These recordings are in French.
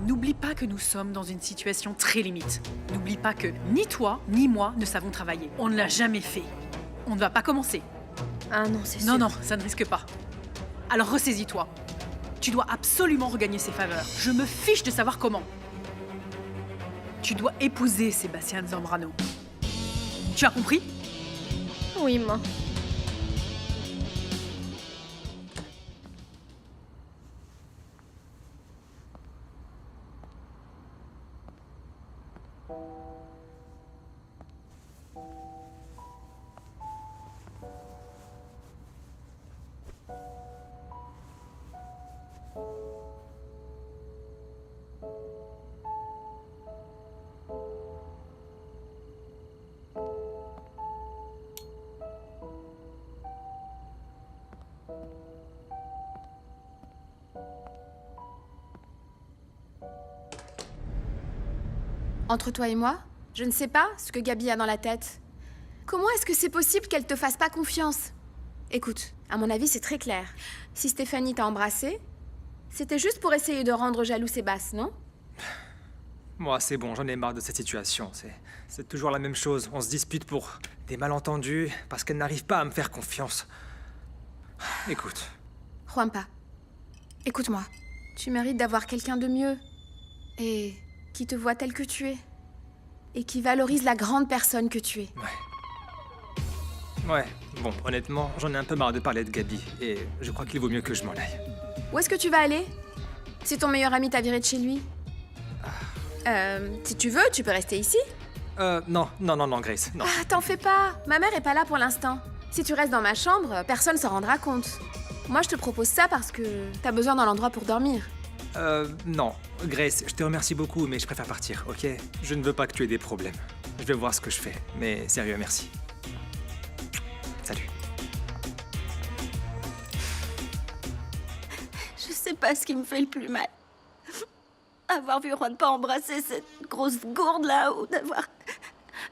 n'oublie pas que nous sommes dans une situation très limite. N'oublie pas que ni toi, ni moi ne savons travailler. On ne l'a jamais fait. On ne va pas commencer. Ah non, c'est sûr. Non, non, ça ne risque pas. Alors ressaisis-toi. Tu dois absolument regagner ses faveurs. Je me fiche de savoir comment. Tu dois épouser Sébastien Zambrano. Tu as compris? Oui, moi. Entre toi et moi, je ne sais pas ce que Gabi a dans la tête. Comment est-ce que c'est possible qu'elle te fasse pas confiance? Écoute, à mon avis, c'est très clair. Si Stéphanie t'a embrassé, c'était juste pour essayer de rendre jaloux Sébastien, non? Moi, c'est bon, j'en ai marre de cette situation. C'est toujours la même chose. On se dispute pour des malentendus parce qu'elle n'arrive pas à me faire confiance. Écoute. Juanpa, écoute-moi. Tu mérites d'avoir quelqu'un de mieux. Et qui te voit tel que tu es. Et qui valorise la grande personne que tu es. Ouais, bon, honnêtement, j'en ai un peu marre de parler de Gabi. Et je crois qu'il vaut mieux que je m'en aille. Où est-ce que tu vas aller? Si ton meilleur ami t'a viré de chez lui? Si tu veux, tu peux rester ici. Non, Grace, non. Ah, t'en fais pas. Ma mère est pas là pour l'instant. Si tu restes dans ma chambre, personne s'en rendra compte. Moi, je te propose ça parce que t'as besoin d'un endroit pour dormir. Non. Grace, je te remercie beaucoup, mais je préfère partir, ok? Je ne veux pas que tu aies des problèmes. Je vais voir ce que je fais. Mais sérieux, merci. Salut. Je sais pas ce qui me fait le plus mal. Avoir vu Juanpa embrasser cette grosse gourde là, ou d'avoir...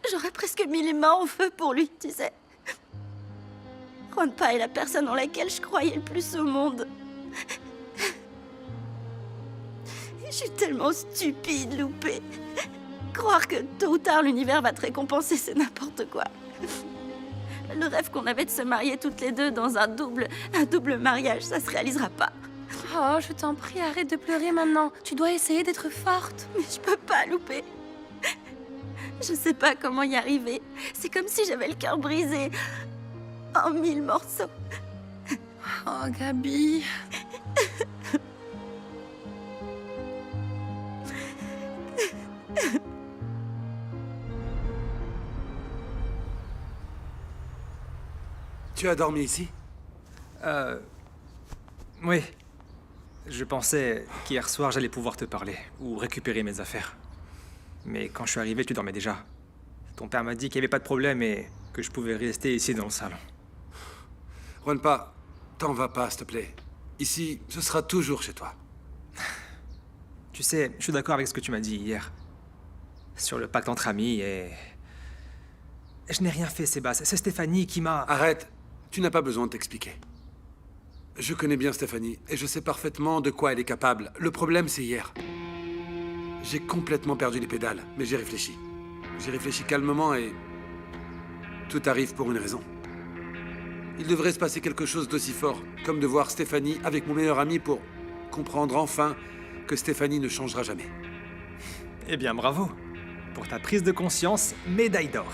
J'aurais presque mis les mains au feu pour lui, tu sais. Juanpa est la personne en laquelle je croyais le plus au monde. Je suis tellement stupide, loupée. Croire que tôt ou tard l'univers va te récompenser, c'est n'importe quoi. Le rêve qu'on avait de se marier toutes les deux dans un double mariage, ça se réalisera pas. Oh, je t'en prie, arrête de pleurer maintenant. Tu dois essayer d'être forte. Mais je peux pas louper. Je sais pas comment y arriver. C'est comme si j'avais le cœur brisé en 1000 morceaux. Oh, Gabi. Tu as dormi ici? Oui. Je pensais qu'hier soir, j'allais pouvoir te parler, ou récupérer mes affaires. Mais quand je suis arrivé, tu dormais déjà. Ton père m'a dit qu'il n'y avait pas de problème et que je pouvais rester ici dans le salon. Juanpa, t'en vas pas, s'il te plaît. Ici, ce sera toujours chez toi. Tu sais, je suis d'accord avec ce que tu m'as dit hier. Sur le pacte entre amis et... Je n'ai rien fait, Sébastien. C'est Stéphanie qui m'a... Arrête, tu n'as pas besoin de t'expliquer. Je connais bien Stéphanie et je sais parfaitement de quoi elle est capable. Le problème, c'est hier. J'ai complètement perdu les pédales, mais j'ai réfléchi. J'ai réfléchi calmement et... tout arrive pour une raison. Il devrait se passer quelque chose d'aussi fort, comme de voir Stéphanie avec mon meilleur ami pour comprendre enfin que Stéphanie ne changera jamais. Eh bien, bravo. Pour ta prise de conscience, médaille d'or.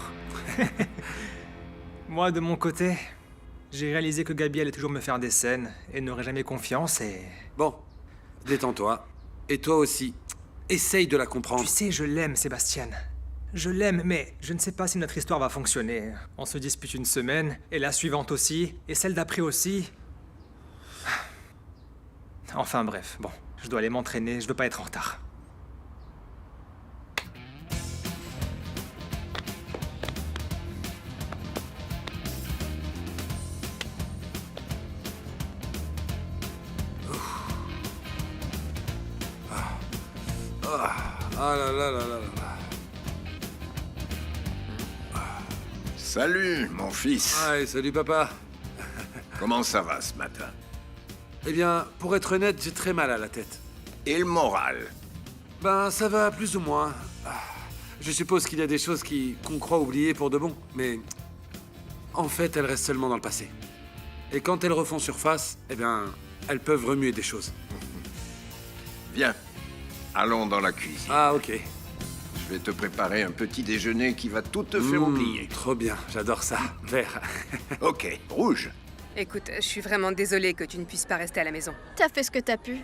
Moi, de mon côté, j'ai réalisé que Gabi allait toujours me faire des scènes et n'aurait jamais confiance et... Bon, détends-toi. Et toi aussi, essaye de la comprendre. Tu sais, je l'aime, Sébastien. Je l'aime, mais je ne sais pas si notre histoire va fonctionner. On se dispute une semaine, et la suivante aussi, et celle d'après aussi. Enfin bref, bon, je dois aller m'entraîner, je veux pas être en retard. Ah là là là là là. Salut, mon fils. Ah, et salut papa. Comment ça va ce matin? Eh bien, pour être honnête, j'ai très mal à la tête. Et le moral? Ben, ça va plus ou moins. Je suppose qu'il y a des choses qu'on croit oublier pour de bon, mais en fait, elles restent seulement dans le passé. Et quand elles refont surface, eh bien, elles peuvent remuer des choses. Viens, allons dans la cuisine. Ah, ok. Je vais te préparer un petit déjeuner qui va tout te faire oublier. Trop bien, j'adore ça. Vert. Ok, rouge. Écoute, je suis vraiment désolée que tu ne puisses pas rester à la maison. T'as fait ce que t'as pu.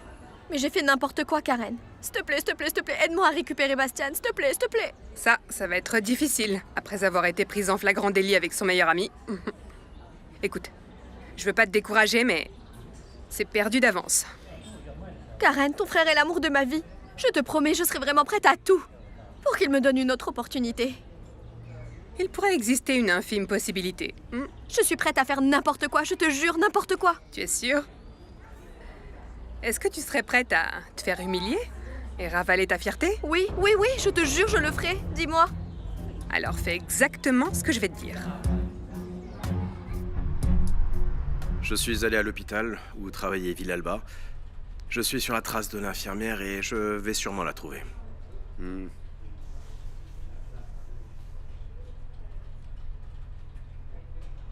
Mais j'ai fait n'importe quoi, Karen. S'il te plaît, s'il te plaît, s'il te plaît, aide-moi à récupérer Bastian, s'il te plaît, s'il te plaît. Ça va être difficile, après avoir été prise en flagrant délit avec son meilleur ami. Écoute, je veux pas te décourager, mais c'est perdu d'avance. Karen, ton frère est l'amour de ma vie. Je te promets, je serai vraiment prête à tout. Pour qu'il me donne une autre opportunité. Il pourrait exister une infime possibilité. Je suis prête à faire n'importe quoi, je te jure, n'importe quoi. Tu es sûre? Est-ce que tu serais prête à te faire humilier et ravaler ta fierté? Oui, oui, oui, je te jure, je le ferai. Dis-moi. Alors fais exactement ce que je vais te dire. Je suis allé à l'hôpital où travaillait Villalba. Je suis sur la trace de l'infirmière et je vais sûrement la trouver.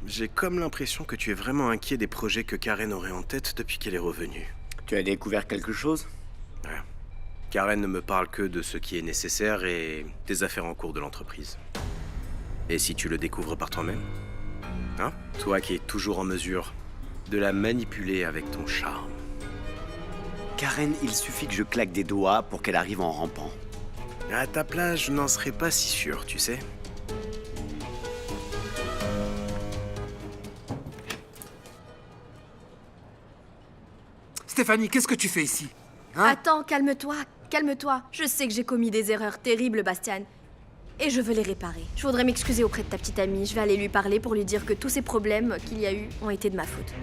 J'ai comme l'impression que tu es vraiment inquiet des projets que Karen aurait en tête depuis qu'elle est revenue. Tu as découvert quelque chose? Ouais. Karen ne me parle que de ce qui est nécessaire et des affaires en cours de l'entreprise. Et si tu le découvres par toi-même? Hein? Toi qui es toujours en mesure de la manipuler avec ton charme. Karen, il suffit que je claque des doigts pour qu'elle arrive en rampant. À ta place, je n'en serais pas si sûr, tu sais. Stéphanie, qu'est-ce que tu fais ici? Hein? Attends, calme-toi, calme-toi. Je sais que j'ai commis des erreurs terribles, Bastian. Et je veux les réparer. Je voudrais m'excuser auprès de ta petite amie. Je vais aller lui parler pour lui dire que tous ces problèmes qu'il y a eu ont été de ma faute.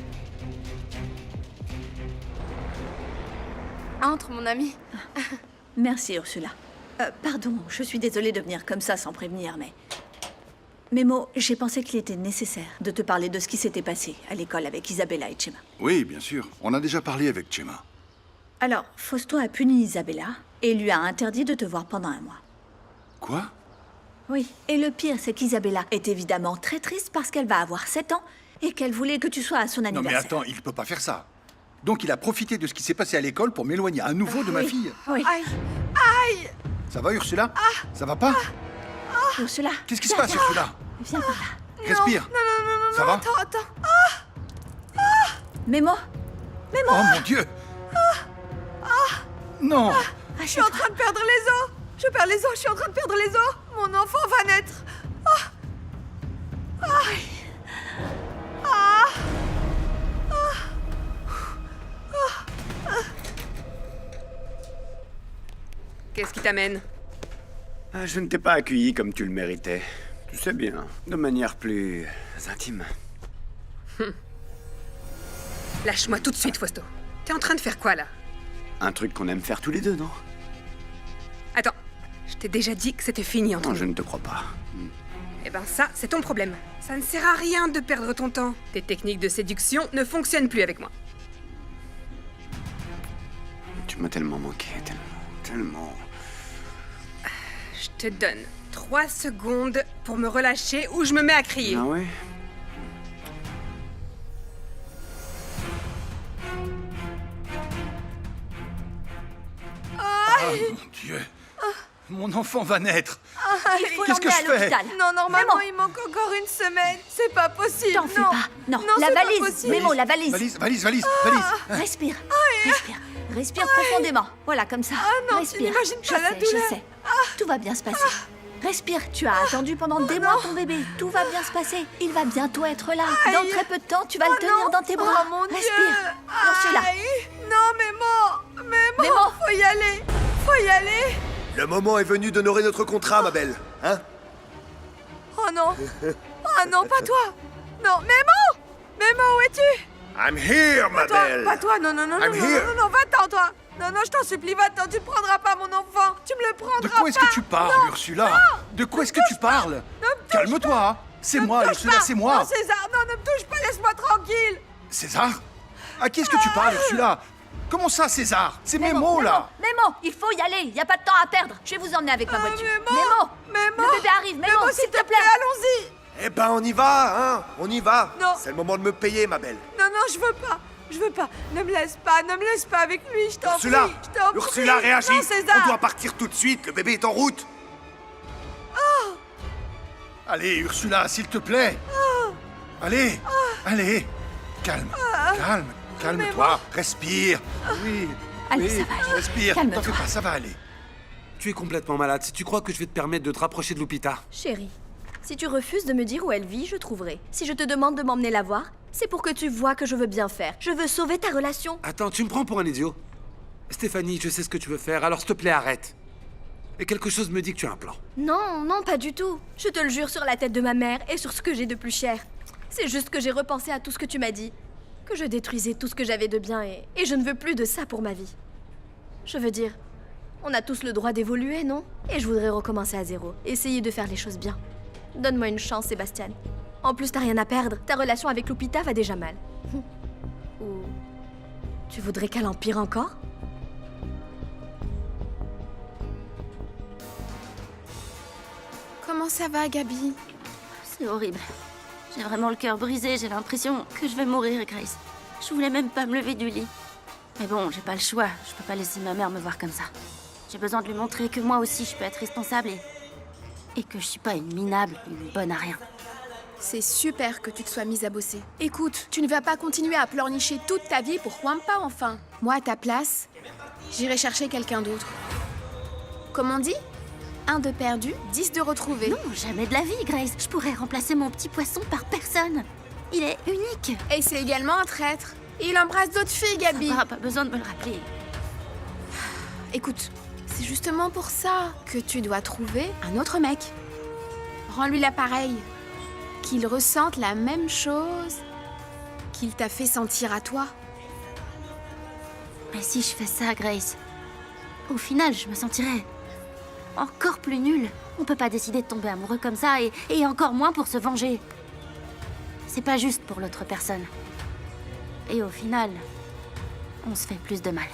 Entre, mon ami. Merci, Ursula. Pardon, je suis désolée de venir comme ça sans prévenir, mais... Memo, j'ai pensé qu'il était nécessaire de te parler de ce qui s'était passé à l'école avec Isabella et Chema. Oui, bien sûr. On a déjà parlé avec Chema. Alors, Fausto a puni Isabella et lui a interdit de te voir pendant 1 mois. Quoi? Oui, et le pire, c'est qu'Isabella est évidemment très triste parce qu'elle va avoir 7 ans et qu'elle voulait que tu sois à son Non mais anniversaire. attends, il peut pas faire ça. Donc il a profité de ce qui s'est passé à l'école pour m'éloigner à nouveau de ma fille. Oui. Ça va, Ursula? Ça va pas? Ursula. Qu'est-ce qui se viens, passe, viens. Ursula? Viens par là. Respire. Non, Ça va? attends. Memo. Oh mon Dieu! Non! Je suis en train de perdre les os. Je perds les os, je suis en train de perdre les os. Mon enfant va naître. Qu'est-ce qui t'amène? Je ne t'ai pas accueilli comme tu le méritais. Tu sais bien, de manière plus intime. Lâche-moi tout de suite, Fausto. T'es en train de faire quoi, là? Un truc qu'on aime faire tous les deux, non? Attends, je t'ai déjà dit que c'était fini entre Non, nous. je ne te crois pas. Eh ben ça, c'est ton problème. Ça ne sert à rien de perdre ton temps. Tes techniques de séduction ne fonctionnent plus avec moi. Tu m'as tellement manqué, tellement... Je te donne 3 secondes pour me relâcher ou je me mets à crier. Ah ouais? Oh mon Dieu! Mon enfant va naître! Il faut Qu'est-ce que l'emmener je à fais? l'hôpital. Non, normalement, Memo. il manque encore une semaine. C'est pas possible. T'en fais non. pas. Non, Non, la c'est pas valise. possible. Memo, la valise. Valise! Respire. Respire. Respire profondément. Voilà, comme ça. non, tu Respire. n'imagines Je pas la sais, douleur. je sais. Tout va bien se passer. Respire. Tu as attendu pendant des mois ton bébé. Tout va bien se passer. Il va bientôt être là. Dans très peu de temps, tu vas le tenir dans tes bras. Oh mon Dieu. Respire. Ursula. Non, Memo, Memo. faut y aller. Faut y aller. Le moment est venu d'honorer notre contrat, ma belle. Hein? Oh non. Oh non, pas toi. Non, Memo, où es-tu? I'm here, ma Toi, belle. pas toi. Non, I'm here. va-t'en, toi. Non, je t'en supplie, va-t'en. Tu ne prendras pas mon enfant. Tu me le prendras De pas. quoi est-ce que tu parles, Ursula? De quoi est-ce que tu parles? Calme-toi! C'est moi, Ursula, c'est moi! Non, César, non, ne me touche pas, laisse-moi tranquille. César? À qui est-ce que tu parles, Ursula? Comment ça, César? C'est mes mots, là. Mémo, il faut y aller, il n'y a pas de temps à perdre. Je vais vous emmener avec ma voiture. Mémo, le bébé arrive, Mémo, s'il te plaît. Allons-y. Eh ben, on y va, hein. On y va. Non. C'est le moment de me payer, ma belle. Non, je veux pas. Je veux pas. Ne me laisse pas avec lui, je t'en prie. Ursula, Je t'en prie. Ursula, réagis. Non, César. On doit partir tout de suite. Le bébé est en route. Allez, Ursula, s'il te plaît. Allez, allez. Calme-toi. Respire. Oui, Allez, oui, ça va aller. respire. Calme-toi. T'en fais pas, ça va aller. Tu es complètement malade. Si tu crois que je vais te permettre de te rapprocher de Lupita. Chérie, si tu refuses de me dire où elle vit, je trouverai. Si je te demande de m'emmener la voir, c'est pour que tu vois que je veux bien faire. Je veux sauver ta relation. Attends, tu me prends pour un idiot? Stéphanie, je sais ce que tu veux faire, alors s'il te plaît, arrête. Et quelque chose me dit que tu as un plan. Non, pas du tout. Je te le jure sur la tête de ma mère et sur ce que j'ai de plus cher. C'est juste que j'ai repensé à tout ce que tu m'as dit. Que je détruisais tout ce que j'avais de bien et je ne veux plus de ça pour ma vie. Je veux dire, on a tous le droit d'évoluer, non? Et je voudrais recommencer à zéro. Essayer de faire les choses bien. Donne-moi une chance, Sébastien. En plus, t'as rien à perdre. Ta relation avec Lupita va déjà mal. Ou... tu voudrais qu'elle empire encore? Comment ça va, Gabi? C'est horrible. J'ai vraiment le cœur brisé, j'ai l'impression que je vais mourir, Grace. Je voulais même pas me lever du lit. Mais bon, j'ai pas le choix, je peux pas laisser ma mère me voir comme ça. J'ai besoin de lui montrer que moi aussi je peux être responsable et que je suis pas une minable, une bonne à rien. C'est super que tu te sois mise à bosser. Écoute, tu ne vas pas continuer à pleurnicher toute ta vie pour Wampa, enfin. Moi, à ta place, j'irai chercher quelqu'un d'autre. Comme on dit, 1 de perdu, 10 de retrouvé. Non, jamais de la vie, Grace. Je pourrais remplacer mon petit poisson par personne. Il est unique. Et c'est également un traître. Et il embrasse d'autres filles, Gabi. Ça va, pas besoin de me le rappeler. Écoute, c'est justement pour ça que tu dois trouver un autre mec. Rends-lui l'appareil. Qu'il ressente la même chose qu'il t'a fait sentir à toi. Mais si je fais ça, Grace, au final, je me sentirais encore plus nulle. On peut pas décider de tomber amoureux comme ça et encore moins pour se venger. C'est pas juste pour l'autre personne. Et au final, on se fait plus de mal.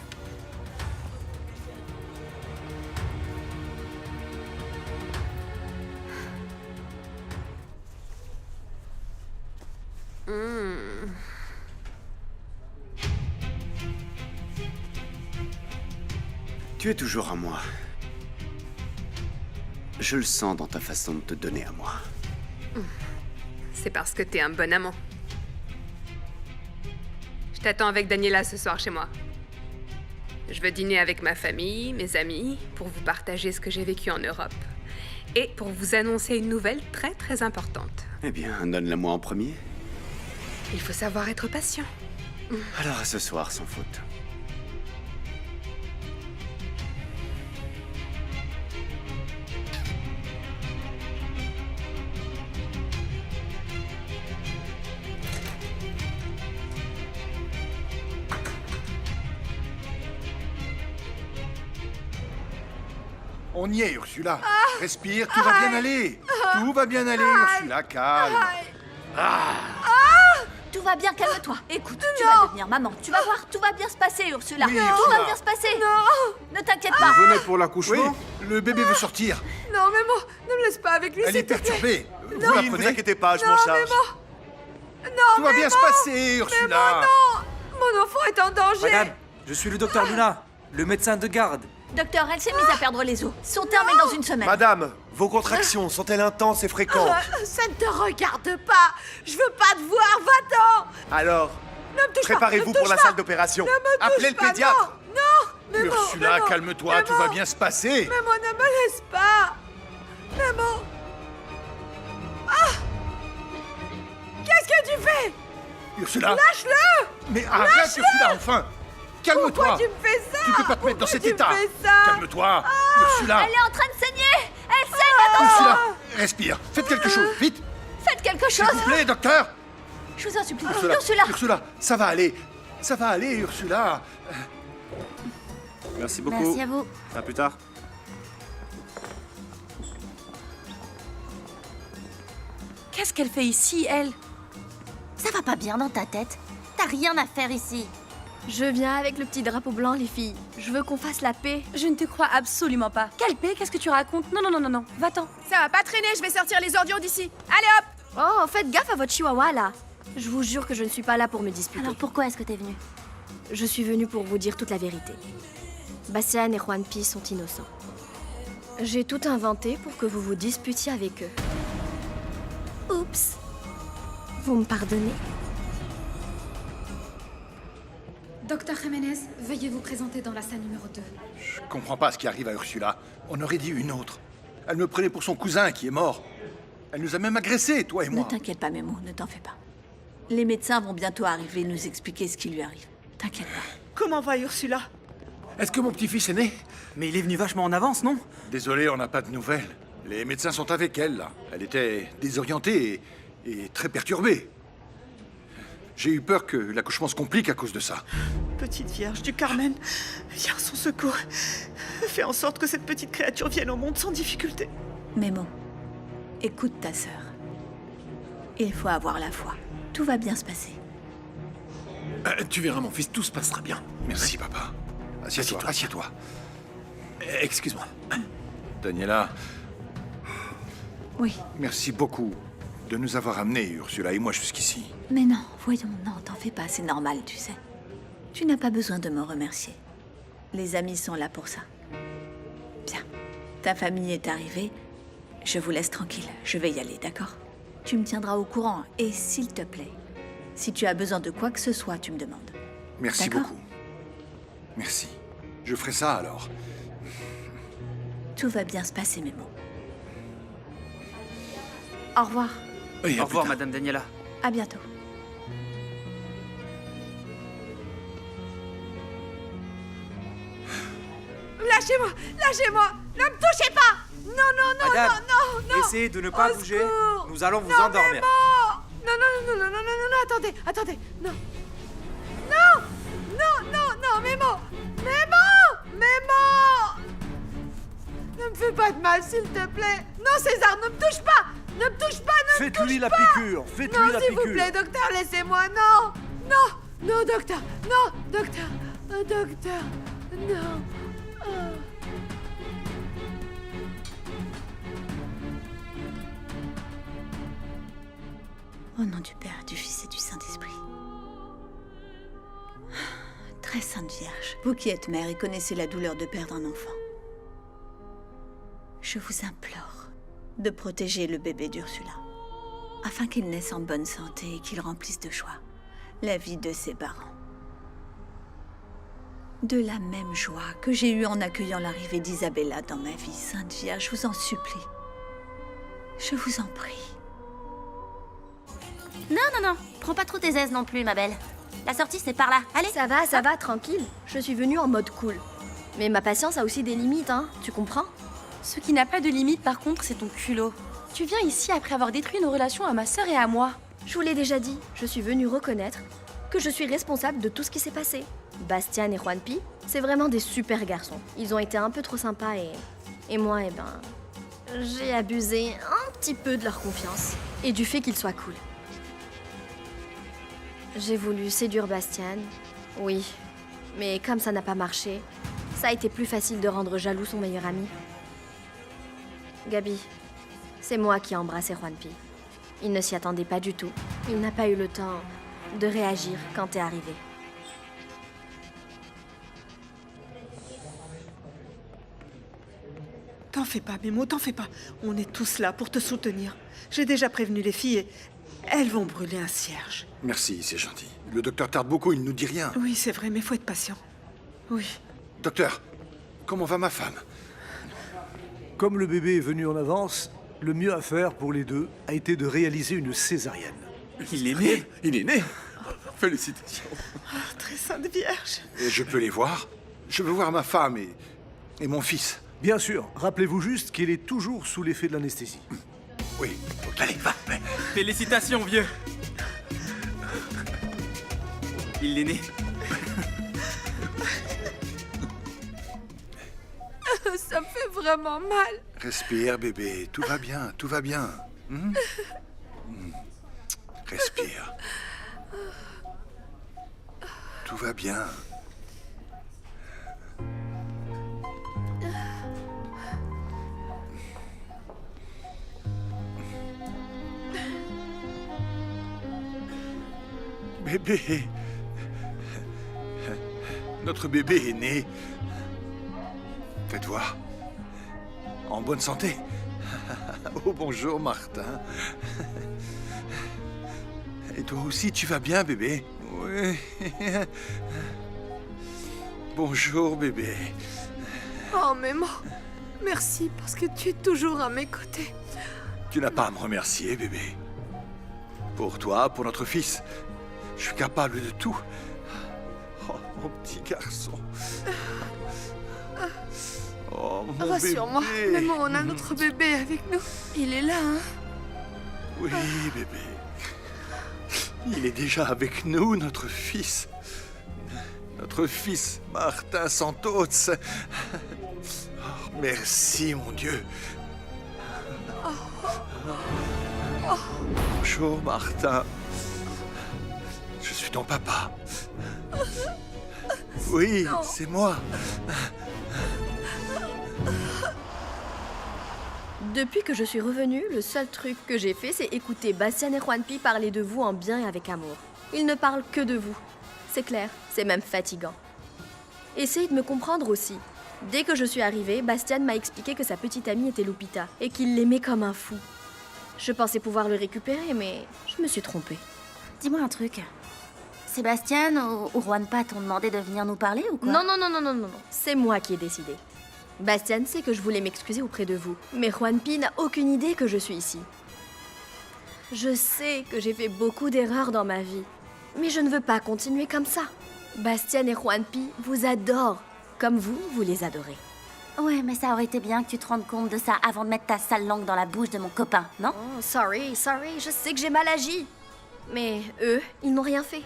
Tu es toujours à moi. Je le sens dans ta façon de te donner à moi. C'est parce que t'es un bon amant. Je t'attends avec Daniela ce soir chez moi. Je veux dîner avec ma famille, mes amis, pour vous partager ce que j'ai vécu en Europe. Et pour vous annoncer une nouvelle très très importante. Eh bien, donne-la-moi en premier. Il faut savoir être patient. Alors à ce soir, sans faute. On y est, Ursula. Respire, tout va bien aller. Tout va bien aller, Ursula, calme. Tout va bien, calme-toi. Écoute, tu vas devenir maman. Tu vas voir, tout va bien se passer, Ursula. Oui, Tout Ursula. va bien se passer. Non. Ne t'inquiète pas. Vous venez pour Oui, l'accouchement? le bébé veut sortir. Non, Mémo, ne me laisse pas avec lui, Elle est s'il te plaît. perturbée. Vous la Oui, ne vous prenez? inquiétez pas, je m'en charge. Tout va bien se passer, Ursula. Mon enfant est en danger. Madame, je suis le docteur Luna, le médecin de garde. Docteur, elle s'est mise à perdre les os. Son terme est dans une semaine. Madame, vos contractions sont-elles intenses et fréquentes? Ça ne te regarde pas. Je veux pas te voir, va-t'en. Alors, Ne me touche pas. préparez-vous ne me pour touche la pas. salle d'opération. Ne me touche Appelez le pas, pédiatre. Non, Mémo, Ursula, Mémo, calme-toi, tout va bien se passer. Mémo, ne me laisse pas. Mémo. Qu'est-ce que tu fais? Ursula. Lâche-le. Mais arrête, Ursula, enfin. Calme-toi. Pourquoi tu me fais ça? Tu peux pas te mettre dans cet tu me état. fais ça? Calme-toi, Ursula. Elle est en train de saigner. Elle saigne, attention. Ursula, respire. Faites quelque chose, vite. Faites quelque S'il chose. vous plaît, docteur. Je vous en supplie. Ursula, Ursula, ça va aller. Ça va aller, Ursula. Merci beaucoup. Merci à vous. À plus tard. Qu'est-ce qu'elle fait ici, elle? Ça va pas bien dans ta tête? T'as rien à faire ici. Je viens avec le petit drapeau blanc, les filles. Je veux qu'on fasse la paix. Je ne te crois absolument pas. Quelle paix? Qu'est-ce que tu racontes? Non, non, non, non, non. Va-t'en. Ça va pas traîner, je vais sortir les ordures d'ici. Allez hop! Oh, faites gaffe à votre chihuahua, là. Je vous jure que je ne suis pas là pour me disputer. Alors pourquoi est-ce que t'es venue? Je suis venue pour vous dire toute la vérité. Bastian et Juan Pi sont innocents. J'ai tout inventé pour que vous vous disputiez avec eux. Oups. Vous me pardonnez? Docteur Jiménez, veuillez vous présenter dans la salle numéro 2. Je comprends pas ce qui arrive à Ursula. On aurait dit une autre. Elle me prenait pour son cousin qui est mort. Elle nous a même agressés, toi et moi. Ne t'inquiète pas, Memo, ne t'en fais pas. Les médecins vont bientôt arriver nous expliquer ce qui lui arrive. T'inquiète pas. Comment va Ursula? Est-ce que mon petit-fils est né? Mais il est venu vachement en avance, non? Désolé, on n'a pas de nouvelles. Les médecins sont avec elle, là. Elle était désorientée et très perturbée. J'ai eu peur que l'accouchement se complique à cause de ça. Petite Vierge du Carmen, viens à son secours. Fais en sorte que cette petite créature vienne au monde sans difficulté. Memo, écoute ta sœur. Il faut avoir la foi. Tout va bien se passer. Tu verras, mon fils, tout se passera bien. Merci, papa. Assieds-toi, assieds-toi. Excuse-moi. Daniela, Oui. merci beaucoup de nous avoir amenés, Ursula et moi, jusqu'ici. Mais non, voyons, non, t'en fais pas, c'est normal, tu sais. Tu n'as pas besoin de me remercier. Les amis sont là pour ça. Bien. Ta famille est arrivée. Je vous laisse tranquille. Je vais y aller, d'accord? Tu me tiendras au courant. Et s'il te plaît, si tu as besoin de quoi que ce soit, tu me demandes. Merci D'accord? beaucoup. Merci. Je ferai ça alors. Tout va bien se passer, Memo. Au revoir. Et à Au revoir, plus tard. Madame Daniela. À bientôt. Lâchez-moi! Lâchez-moi! Ne me touchez pas! Non, non, non, Madame, non, non, non! essayez de ne pas Au bouger. secours. Nous allons vous Non, endormir. Memo! Non, non, non, non, non, non, non, non, attendez, attendez, non. Non! Non, non, non, Memo! Memo! Memo! Ne me fais pas de mal, s'il te plaît! Non, César, ne me touche pas! Ne me touche pas, ne me touche pas! Faites-lui la piqûre, faites-lui Non, la s'il piqûre. vous plaît, docteur, laissez-moi, non! Non! Non, docteur! Non, docteur! Docteur! Non! Oh. Au nom du Père, du Fils et du Saint-Esprit. Très Sainte Vierge, vous qui êtes mère et connaissez la douleur de perdre un enfant, je vous implore de protéger le bébé d'Ursula, afin qu'il naisse en bonne santé et qu'il remplisse de joie la vie de ses parents. De la même joie que j'ai eue en accueillant l'arrivée d'Isabella dans ma vie, Sainte Vierge, je vous en supplie. Je vous en prie. Non, non, non, prends pas trop tes aises non plus, ma belle. La sortie, c'est par là. Allez. Ça va, tranquille. Je suis venue en mode cool. Mais ma patience a aussi des limites, hein, tu comprends? Ce qui n'a pas de limite, par contre, c'est ton culot. Tu viens ici après avoir détruit nos relations à ma sœur et à moi. Je vous l'ai déjà dit, je suis venue reconnaître que je suis responsable de tout ce qui s'est passé. Bastian et Juan Pi, c'est vraiment des super garçons. Ils ont été un peu trop sympas et moi, eh ben, j'ai abusé un petit peu de leur confiance et du fait qu'ils soient cool. J'ai voulu séduire Bastian, oui, mais comme ça n'a pas marché, ça a été plus facile de rendre jaloux son meilleur ami. Gabi, c'est moi qui ai embrassé Juan Pi. Il ne s'y attendait pas du tout. Il n'a pas eu le temps de réagir quand t'es arrivé. T'en fais pas, Memo, t'en fais pas. On est tous là pour te soutenir. J'ai déjà prévenu les filles et elles vont brûler un cierge. Merci, c'est gentil. Le docteur tarde beaucoup, il ne nous dit rien. Oui, c'est vrai, mais faut être patient. Oui. Docteur, comment va ma femme? Comme le bébé est venu en avance, le mieux à faire pour les deux a été de réaliser une césarienne. Il est né? Il est né? Félicitations. Ah, très sainte Vierge. Et je peux les voir? Je veux voir ma femme et mon fils. Bien sûr, rappelez-vous juste qu'il est toujours sous l'effet de l'anesthésie. Oui, ok. Allez, va. Félicitations, vieux. Il est né. Ça me fait vraiment mal. Respire, bébé. Tout va bien, tout va bien. Respire. Tout Tout va bien. Bébé. Notre bébé est né. Faites voir. En bonne santé. Oh, bonjour, Martin. Et toi aussi, tu vas bien, bébé? Oui. Bonjour, bébé. Oh, Mémo, merci parce que tu es toujours à mes côtés. Tu n'as pas à me remercier, bébé. Pour toi, pour notre fils, je suis capable de tout. Oh, mon petit garçon. Oh, mon Rassure-moi, bébé. Mémo, on a notre bébé avec nous. Il est là, hein? Oui, bébé. Il est déjà avec nous, notre fils. Notre fils, Martin Santos. Oh, merci, mon Dieu. Bonjour, Martin. Je suis ton papa. Oui, c'est moi. Depuis que je suis revenue, le seul truc que j'ai fait, c'est écouter Bastien et Juanpi parler de vous en bien et avec amour. Ils ne parlent que de vous. C'est clair, c'est même fatigant. Essayez de me comprendre aussi. Dès que je suis arrivée, Bastien m'a expliqué que sa petite amie était Lupita et qu'il l'aimait comme un fou. Je pensais pouvoir le récupérer, mais je me suis trompée. Dis-moi un truc. Sébastien ou Juanpa t'ont demandé de venir nous parler ou quoi? Non. C'est moi qui ai décidé. Bastien sait que je voulais m'excuser auprès de vous, mais Juanpi n'a aucune idée que je suis ici. Je sais que j'ai fait beaucoup d'erreurs dans ma vie, mais je ne veux pas continuer comme ça. Bastien et Juanpi vous adorent, comme vous les adorez. Ouais, mais ça aurait été bien que tu te rendes compte de ça avant de mettre ta sale langue dans la bouche de mon copain, non? Oh, sorry, je sais que j'ai mal agi. Mais eux, ils n'ont rien fait.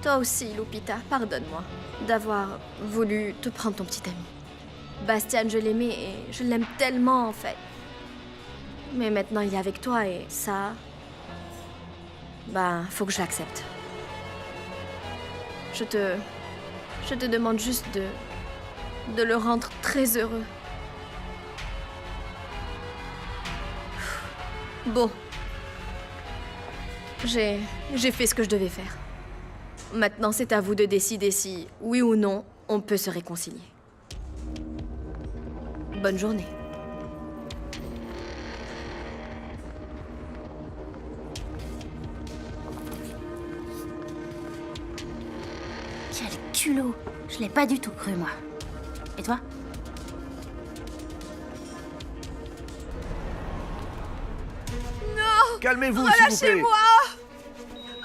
Toi aussi, Lupita, pardonne-moi d'avoir voulu te prendre ton petit ami. Bastien, je l'aimais et je l'aime tellement en fait. Mais maintenant, il est avec toi et ça... Ben, faut que je l'accepte. Je te demande juste de le rendre très heureux. Bon. J'ai fait ce que je devais faire. Maintenant, c'est à vous de décider si, oui ou non, on peut se réconcilier. Bonne journée. Quel culot! Je l'ai pas du tout cru, moi. Et toi? Non! Calmez-vous, s'il vous plaît. Relâchez-moi!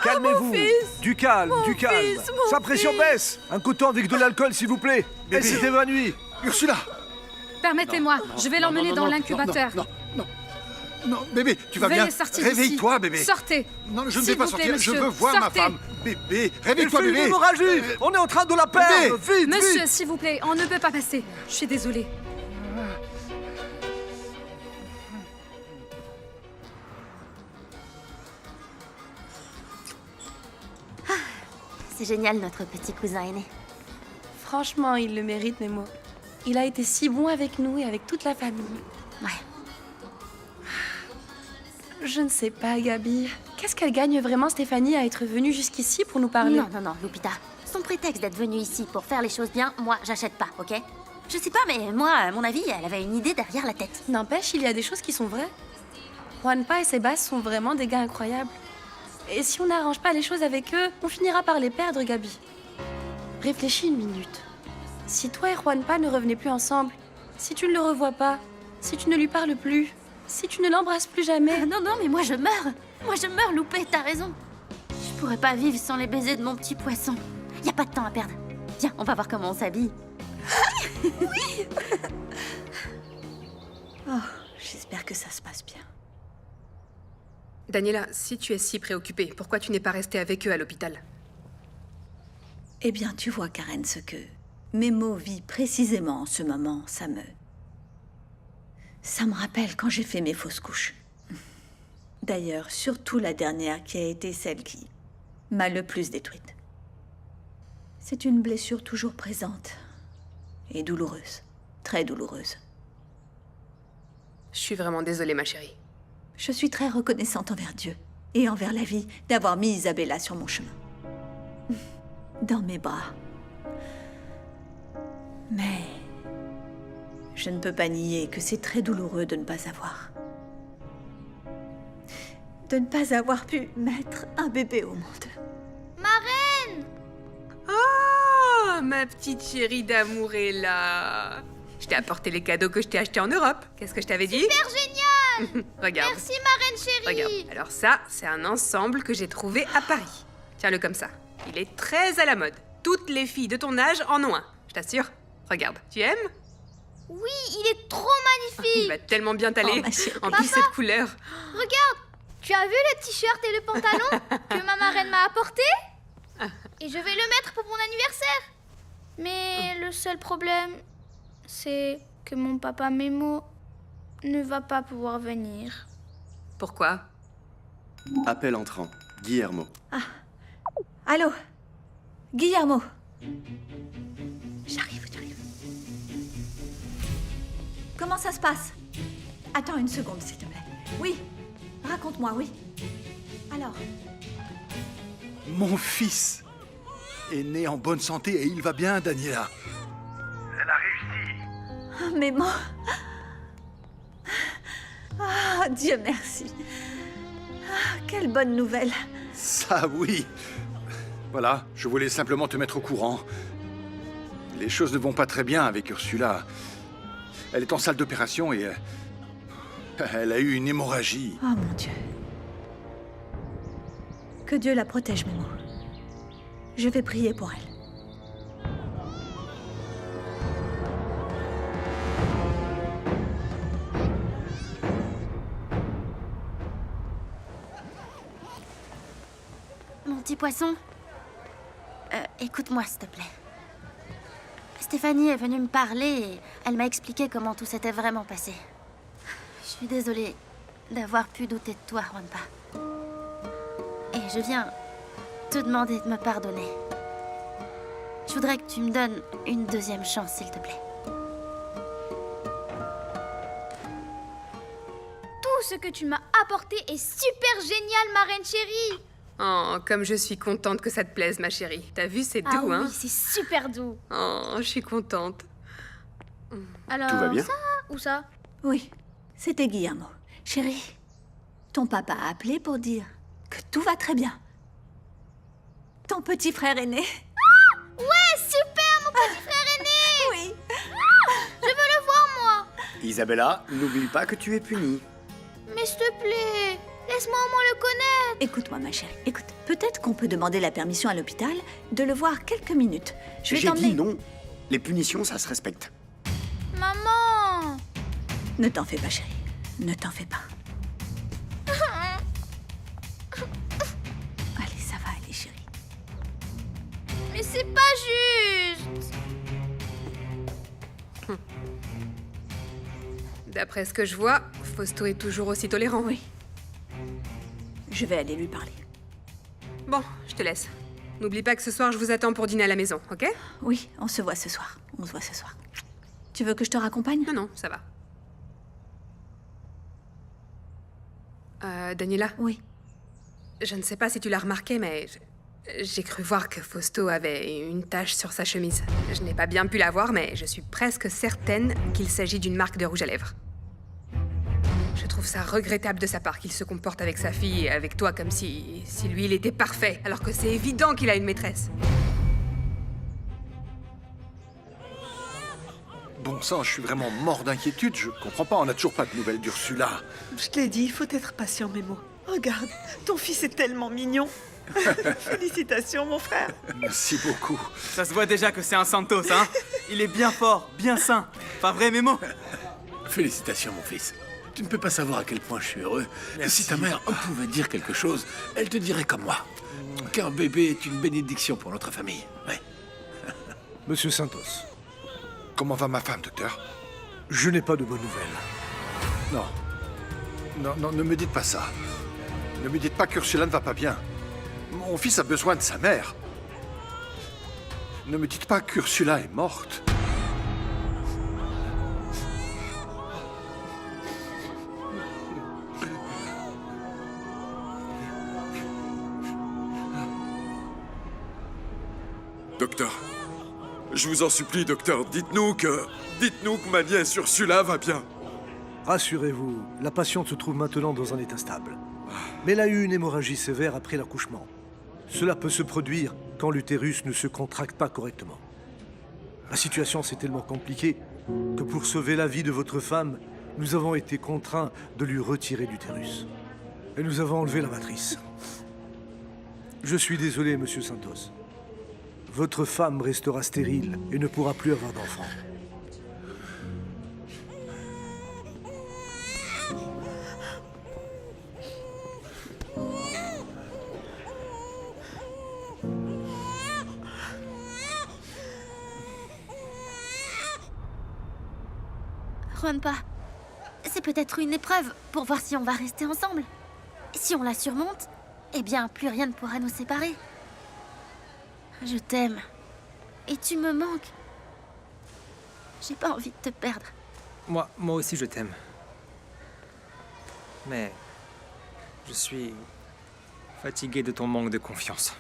Calmez-vous. Mon fils! Du calme, Mon du calme. fils, mon Sa pression fils! baisse. Un coton avec de l'alcool, s'il vous plaît. Elle s'est évanouie. Ursula! Permettez-moi, je vais l'emmener dans l'incubateur. Non, bébé, tu vas bien? Veuillez sortir Réveille-toi, d'ici. bébé. Sortez. Non, je ne S'il vais pas vous plaît, sortir. monsieur. Je veux voir Sortez. ma femme. Bébé, Il réveille-toi, fait une bébé. hémorragie. On est en train de la perdre. Vite, Monsieur, vite. s'il vous plaît, on ne peut pas passer. Je suis désolée. C'est génial, notre petit cousin aîné. Franchement, il le mérite, Nemo. Il a été si bon avec nous et avec toute la famille. Ouais. Je ne sais pas, Gabi. Qu'est-ce qu'elle gagne vraiment, Stéphanie, à être venue jusqu'ici pour nous parler? Non, Lupita. Son prétexte d'être venue ici pour faire les choses bien, moi, j'achète pas, ok? Je sais pas, mais moi, à mon avis, elle avait une idée derrière la tête. N'empêche, il y a des choses qui sont vraies. Juanpa et Sébastien sont vraiment des gars incroyables. Et si on n'arrange pas les choses avec eux, on finira par les perdre, Gabi. Réfléchis une minute. Si toi et Juanpa ne revenez plus ensemble, si tu ne le revois pas, si tu ne lui parles plus, si tu ne l'embrasses plus jamais... Non, mais moi je meurs. Moi je meurs, Loupé, t'as raison. Je pourrais pas vivre sans les baisers de mon petit poisson. Y a pas de temps à perdre. Viens, on va voir comment on s'habille. Oui. Oh, j'espère que ça se passe bien. Daniela, si tu es si préoccupée, pourquoi tu n'es pas restée avec eux à l'hôpital? Eh bien, tu vois, Karen, ce que Mémo vit précisément en ce moment, ça me rappelle quand j'ai fait mes fausses couches. D'ailleurs, surtout la dernière qui a été celle qui m'a le plus détruite. C'est une blessure toujours présente et douloureuse, très douloureuse. Je suis vraiment désolée, ma chérie. Je suis très reconnaissante envers Dieu et envers la vie d'avoir mis Isabella sur mon chemin. Dans mes bras. Mais je ne peux pas nier que c'est très douloureux de ne pas avoir. De ne pas avoir pu mettre un bébé au monde. Marraine! Oh, ma petite chérie d'amour est là. Je t'ai apporté les cadeaux que je t'ai achetés en Europe. Qu'est-ce que je t'avais dit? Super génial! Regarde. Merci, marraine chérie! Regarde. Alors ça, c'est un ensemble que j'ai trouvé à Paris. Tiens-le comme ça. Il est très à la mode. Toutes les filles de ton âge en ont un. Je t'assure. Regarde. Tu aimes? Oui, il est trop magnifique! Il va tellement bien t'aller. Oh, ma chérie. En plus, cette couleur. Regarde! Tu as vu le t-shirt et le pantalon que ma marraine m'a apporté? Et je vais le mettre pour mon anniversaire. Mais le seul problème, c'est que mon papa Memo ne va pas pouvoir venir. Pourquoi? Appel entrant. Guillermo. Allô? Guillermo? J'arrive. Comment ça se passe? Attends une seconde, s'il te plaît. Oui, raconte-moi, oui. Alors? Mon fils est né en bonne santé et il va bien, Daniela. Elle a réussi. Mais moi... Ah, Dieu merci. Ah, quelle bonne nouvelle. Ça, oui. Voilà, je voulais simplement te mettre au courant. Les choses ne vont pas très bien avec Ursula. Elle est en salle d'opération et... elle a eu une hémorragie. Oh mon Dieu. Que Dieu la protège, Memo. Je vais prier pour elle. Mon petit poisson, écoute-moi s'il te plaît. Stéphanie est venue me parler et elle m'a expliqué comment tout s'était vraiment passé. Je suis désolée d'avoir pu douter de toi, Juanpa. Et je viens te demander de me pardonner. Je voudrais que tu me donnes une deuxième chance, s'il te plaît. Tout ce que tu m'as apporté est super génial, marraine chérie! Oh, comme je suis contente que ça te plaise, ma chérie. T'as vu, c'est doux, hein? Oui, c'est super doux. Oh, je suis contente. Alors, Tout va bien? ça ou ça? Oui, c'était Guillermo. Chérie, ton papa a appelé pour dire que tout va très bien. Ton petit frère aîné. Ouais, super, mon petit frère aîné! Oui. Je veux le voir, moi! Isabella, n'oublie pas que tu es punie. Mais s'il te plaît, laisse-moi au moins le connaître. Écoute-moi, ma chérie, écoute. Peut-être qu'on peut demander la permission à l'hôpital de le voir quelques minutes. Je vais J'ai t'emmener. dit non. Les punitions, ça se respecte. Maman! Ne t'en fais pas, chérie. Ne t'en fais pas. Allez, ça va aller, chérie. Mais c'est pas juste! D'après ce que je vois, Fausto est toujours aussi tolérant. Oui. Je vais aller lui parler. Bon, je te laisse. N'oublie pas que ce soir, je vous attends pour dîner à la maison, ok? Oui, on se voit ce soir. On se voit ce soir. Tu veux que je te raccompagne? Non, ça va. Daniela? Oui. Je ne sais pas si tu l'as remarqué, mais j'ai cru voir que Fausto avait une tache sur sa chemise. Je n'ai pas bien pu la voir, mais je suis presque certaine qu'il s'agit d'une marque de rouge à lèvres. Je trouve ça regrettable de sa part qu'il se comporte avec sa fille et avec toi comme si lui, il était parfait, alors que c'est évident qu'il a une maîtresse. Bon sang, je suis vraiment mort d'inquiétude. Je comprends pas, on n'a toujours pas de nouvelles d'Ursula. Je te l'ai dit, il faut être patient, Memo. Regarde, ton fils est tellement mignon. Félicitations, mon frère. Merci beaucoup. Ça se voit déjà que c'est un Santos, hein? Il est bien fort, bien sain. Pas vrai, Memo? Félicitations, mon fils. Tu ne peux pas savoir à quel point je suis heureux. Merci. Si ta mère pouvait dire quelque chose, elle te dirait comme moi. Qu'un bébé est une bénédiction pour notre famille. Ouais. Monsieur Santos, Comment va ma femme, docteur? je n'ai pas de bonnes nouvelles. Non, ne me dites pas ça. Ne me dites pas qu'Ursula ne va pas bien. Mon fils a besoin de sa mère. Ne me dites pas qu'Ursula est morte. Docteur, je vous en supplie, docteur, dites-nous que ma nièce Ursula va bien. Rassurez-vous, la patiente se trouve maintenant dans un état stable. Mais elle a eu une hémorragie sévère après l'accouchement. Cela peut se produire quand l'utérus ne se contracte pas correctement. La situation s'est tellement compliquée que pour sauver la vie de votre femme, nous avons été contraints de lui retirer l'utérus. Et nous avons enlevé la matrice. Je suis désolé, monsieur Santos. Votre femme restera stérile et ne pourra plus avoir d'enfant. Juanpa, c'est peut-être une épreuve pour voir si on va rester ensemble. Si on la surmonte, eh bien, plus rien ne pourra nous séparer. Je t'aime. Et tu me manques. J'ai pas envie de te perdre. Moi aussi, je t'aime. Mais je suis fatigué de ton manque de confiance.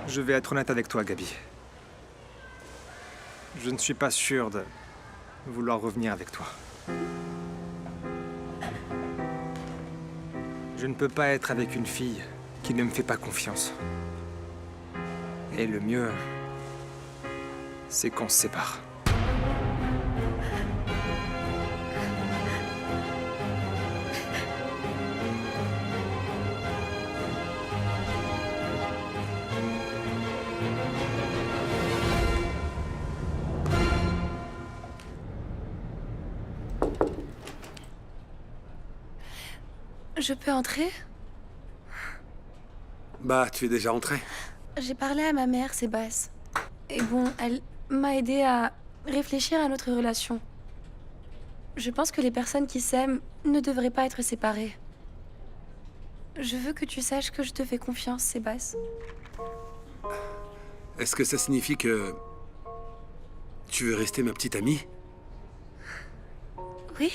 Je vais être honnête avec toi, Gabi. Je ne suis pas sûr de vouloir revenir avec toi. Je ne peux pas être avec une fille qui ne me fait pas confiance. Et le mieux, c'est qu'on se sépare. Je peux entrer? Bah, tu es déjà entré. J'ai parlé à ma mère, Sébastien. Et bon, elle m'a aidé à réfléchir à notre relation. Je pense que les personnes qui s'aiment ne devraient pas être séparées. Je veux que tu saches que je te fais confiance, Sébastien. Est-ce que ça signifie que tu veux rester ma petite amie? Oui.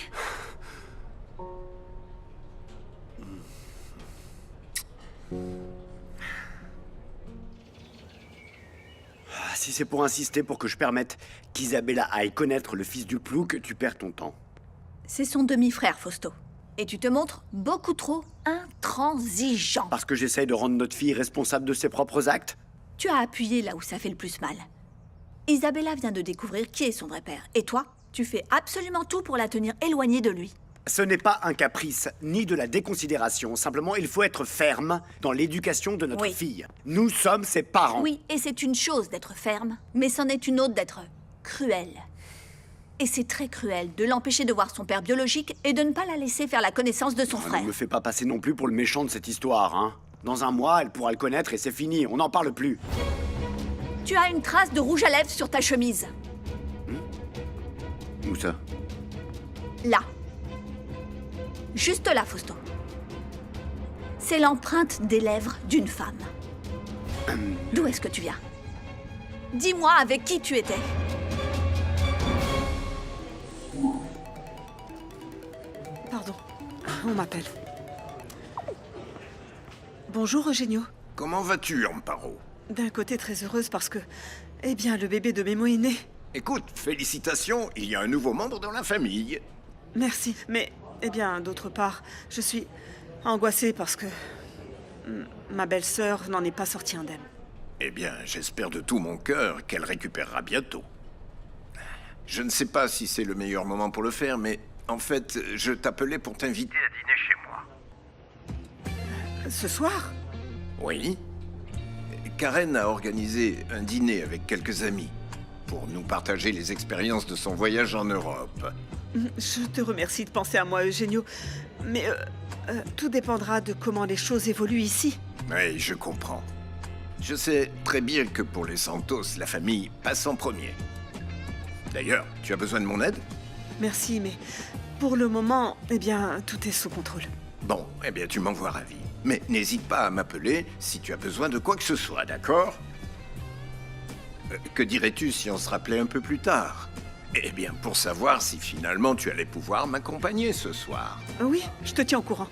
Si c'est pour insister pour que je permette qu'Isabella aille connaître le fils du plouc, tu perds ton temps. C'est son demi-frère, Fausto. Et tu te montres beaucoup trop intransigeant. Parce que j'essaye de rendre notre fille responsable de ses propres actes? Tu as appuyé là où ça fait le plus mal. Isabella vient de découvrir qui est son vrai père. Et toi, tu fais absolument tout pour la tenir éloignée de lui. Ce n'est pas un caprice, ni de la déconsidération. Simplement, il faut être ferme dans l'éducation de notre fille. Nous sommes ses parents. Oui, et c'est une chose d'être ferme, mais c'en est une autre d'être cruel. Et c'est très cruel de l'empêcher de voir son père biologique et de ne pas la laisser faire la connaissance de son frère. Ne me fais pas passer non plus pour le méchant de cette histoire, hein. Dans un mois, elle pourra le connaître et c'est fini, on n'en parle plus. Tu as une trace de rouge à lèvres sur ta chemise. Où ça? Là. Juste là, Fausto. C'est l'empreinte des lèvres d'une femme. D'où est-ce que tu viens? Dis-moi avec qui tu étais. Pardon, on m'appelle. Bonjour, Eugenio. Comment vas-tu, Amparo? D'un côté, très heureuse parce que... Eh bien, le bébé de Memo est né. Écoute, félicitations, il y a un nouveau membre dans la famille. Merci, mais... Eh bien, d'autre part, je suis angoissée parce que... ma belle-sœur n'en est pas sortie indemne. Eh bien, j'espère de tout mon cœur qu'elle récupérera bientôt. Je ne sais pas si c'est le meilleur moment pour le faire, mais en fait, je t'appelais pour t'inviter à dîner chez moi. Ce soir? Oui. Karen a organisé un dîner avec quelques amis pour nous partager les expériences de son voyage en Europe. Je te remercie de penser à moi, Eugenio. Mais tout dépendra de comment les choses évoluent ici. Oui, je comprends. Je sais très bien que pour les Santos, la famille passe en premier. D'ailleurs, tu as besoin de mon aide? Merci, mais pour le moment, eh bien, tout est sous contrôle. Bon, eh bien, tu m'envoies ravi. Mais n'hésite pas à m'appeler si tu as besoin de quoi que ce soit, d'accord? Que dirais-tu si on se rappelait un peu plus tard? Eh bien, pour savoir si finalement tu allais pouvoir m'accompagner ce soir. Oui, je te tiens au courant.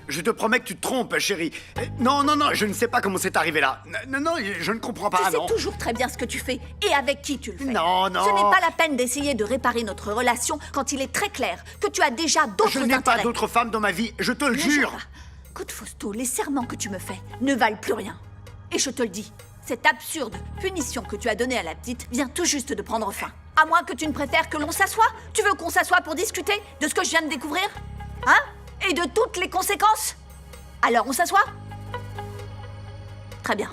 Je te promets que tu te trompes, chérie. Non, je ne sais pas comment c'est arrivé là. Non, je ne comprends pas, Tu sais non. toujours très bien ce que tu fais et avec qui tu le fais. Non. Ce n'est pas la peine d'essayer de réparer notre relation quand il est très clair que tu as déjà d'autres Je intérêts. n'ai pas d'autres femmes dans ma vie, je te le jure. Écoute, Fausto, les serments que tu me fais ne valent plus rien. Et je te le dis, cette absurde punition que tu as donnée à la petite vient tout juste de prendre fin. À moins que tu ne préfères que l'on s'assoie. Tu veux qu'on s'assoie pour discuter de ce que je viens de découvrir? Hein? Et de toutes les conséquences? Alors, on s'assoit? Très bien.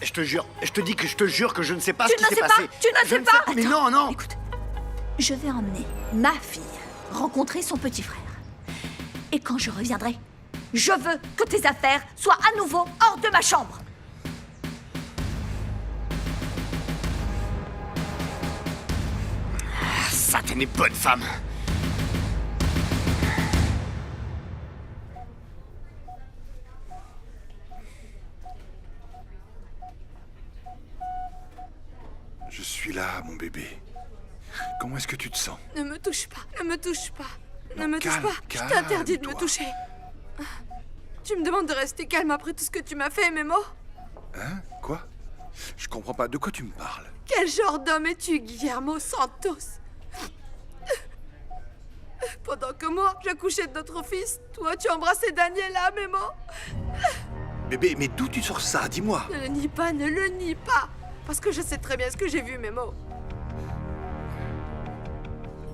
Je te jure, je te dis que je te jure que je ne sais pas Tu ce qui ne s'est sais passé. pas? Tu ne Je sais pas? Mais Attends, non. Écoute, je vais emmener ma fille rencontrer son petit frère. Et quand je reviendrai, je veux que tes affaires soient à nouveau hors de ma chambre. Satanée bonne femme. Je suis là, mon bébé. Comment est-ce que tu te sens? Ne me touche pas, ne me touche pas. Ne me touche calme, pas. Je t'interdis de me toucher. Tu me demandes de rester calme après tout ce que tu m'as fait, Memo? Hein? Quoi? Je comprends pas. De quoi tu me parles? Quel genre d'homme es-tu, Guillermo Santos? Pendant que moi, j'accouchais de notre fils, toi, tu embrassais Daniela, Memo? Bébé, mais d'où tu sors ça? Dis-moi. Ne le nie pas, ne le nie pas. Parce que je sais très bien ce que j'ai vu, Memo.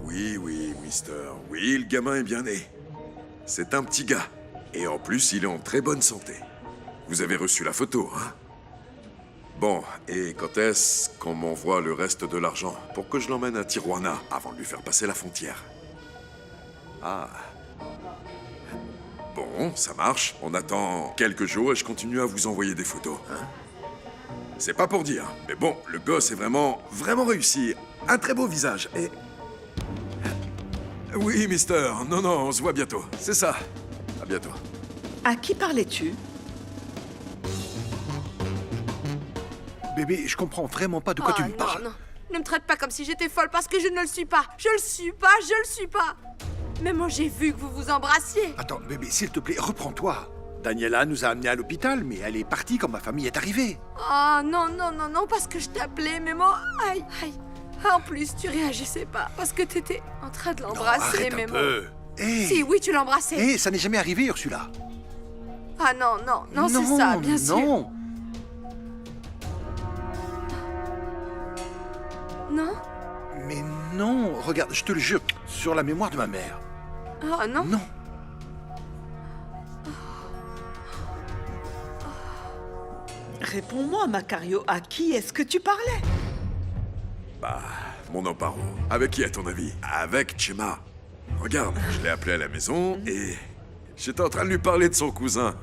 Oui, mister. Oui, le gamin est bien né. C'est un petit gars. Et en plus, il est en très bonne santé. Vous avez reçu la photo, hein? Bon, et quand est-ce qu'on m'envoie le reste de l'argent pour que je l'emmène à Tijuana avant de lui faire passer la frontière? Ah. Bon, ça marche. On attend quelques jours et je continue à vous envoyer des photos, hein? C'est pas pour dire, mais bon, le gosse est vraiment réussi. Un très beau visage et... Oui, mister. Non, on se voit bientôt. C'est ça. À bientôt. À qui parlais-tu? Bébé, je comprends vraiment pas de quoi tu me parles. Non. Ne me traite pas comme si j'étais folle parce que je ne le suis pas. Je le suis pas. Mais moi, j'ai vu que vous vous embrassiez. Attends, bébé, s'il te plaît, reprends-toi. Daniela nous a amenés à l'hôpital, mais elle est partie quand ma famille est arrivée. Oh non, parce que je t'appelais, Memo. Aïe. En plus, tu réagissais pas parce que t'étais en train de l'embrasser, Arrête un Memo. peu. Hey. Si, oui, tu l'embrassais. Hé, ça n'est jamais arrivé, Ursula. Ah non, c'est ça, bien sûr. Non? Mais non, regarde, je te le jure, sur la mémoire de ma mère. Oh non? Non. Réponds-moi, Macario, à qui est-ce que tu parlais? Bah, mon amparo. Avec qui, à ton avis? Avec Chema. Regarde, je l'ai appelé à la maison et... j'étais en train de lui parler de son cousin.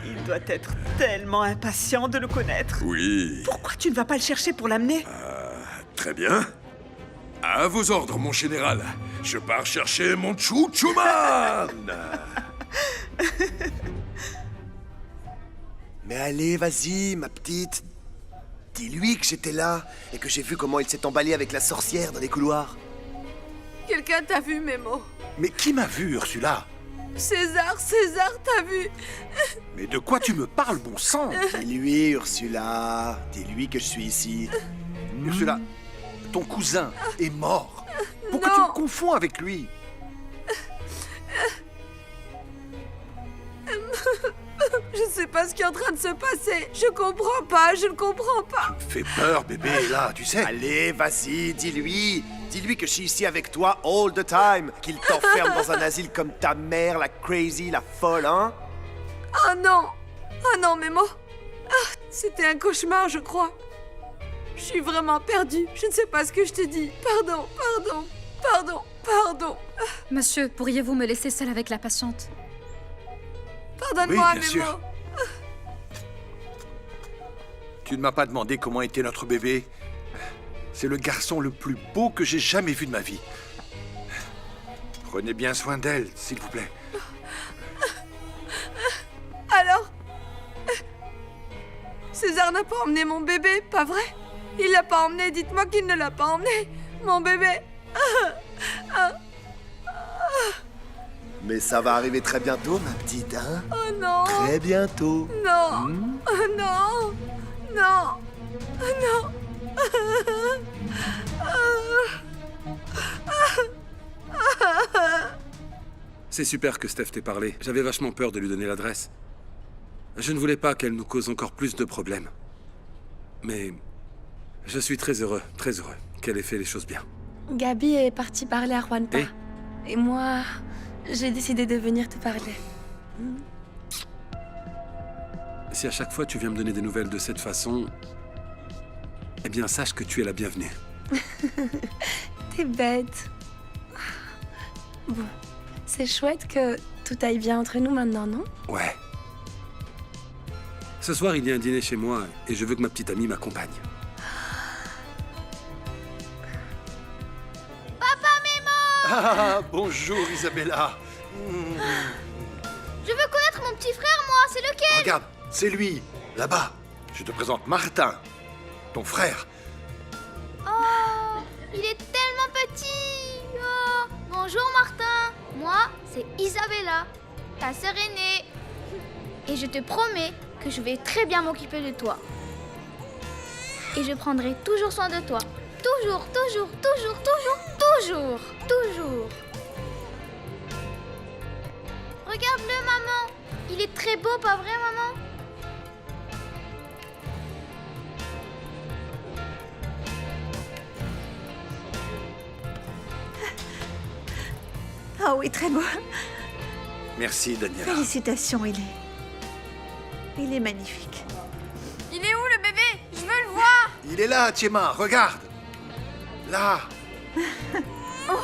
Il doit être tellement impatient de le connaître. Oui. Pourquoi tu ne vas pas le chercher pour l'amener? Très bien. À vos ordres, mon général. Je pars chercher mon chouchouman. Mais allez, vas-y, ma petite. Dis-lui que j'étais là et que j'ai vu comment il s'est emballé avec la sorcière dans les couloirs. Quelqu'un t'a vu, Memo. Mais qui m'a vu, Ursula? César, t'as vu? Mais de quoi tu me parles, bon sang? Dis-lui, Ursula. Dis-lui que je suis ici. Ursula, ton cousin est mort. Pourquoi tu me confonds avec lui? Je sais pas ce qui est en train de se passer. Je comprends pas, je ne comprends pas. Fais peur, bébé, là, tu sais. Allez, vas-y, dis-lui. Dis-lui que je suis ici avec toi all the time. Qu'il t'enferme dans un asile comme ta mère, la crazy, la folle, hein? Oh non, Memo. C'était un cauchemar, je crois. Je suis vraiment perdue. Je ne sais pas ce que je te dis. Pardon. Monsieur, pourriez-vous me laisser seule avec la patiente? Pardonne-moi, Oui, bien Memo. sûr. Tu ne m'as pas demandé comment était notre bébé. C'est le garçon le plus beau que j'ai jamais vu de ma vie. Prenez bien soin d'elle, s'il vous plaît. Alors César n'a pas emmené mon bébé, pas vrai? Il l'a pas emmené, dites-moi qu'il ne l'a pas emmené, mon bébé. Mais ça va arriver très bientôt, ma petite, hein? Oh non! Très bientôt. Non! Hmm? Non! Non! Non! C'est super que Steph t'ait parlé. J'avais vachement peur de lui donner l'adresse. Je ne voulais pas qu'elle nous cause encore plus de problèmes. Mais je suis très heureux qu'elle ait fait les choses bien. Gabi est partie parler à Juanpa. Et moi, j'ai décidé de venir te parler. Si à chaque fois tu viens me donner des nouvelles de cette façon, eh bien sache que tu es la bienvenue. T'es bête. Bon, c'est chouette que tout aille bien entre nous maintenant, non? Ouais. Ce soir, il y a un dîner chez moi et je veux que ma petite amie m'accompagne. Papa Mémo! Ah, bonjour Isabella. Je veux connaître mon petit frère, moi, c'est lequel? Regarde, c'est lui, là-bas. Je te présente Martin, ton frère. Oh, il est tellement petit. Oh, bonjour Martin. Moi, c'est Isabella, ta sœur aînée. Et je te promets que je vais très bien m'occuper de toi. Et je prendrai toujours soin de toi. Toujours, toujours, toujours, toujours, toujours, toujours. Regarde-le, maman. Il est très beau, pas vrai, maman? Ah oui, très beau. Merci, Daniela. Félicitations, il est magnifique. Il est où le bébé? Je veux le voir. Il est là, Tiema, regarde. Là. Oh,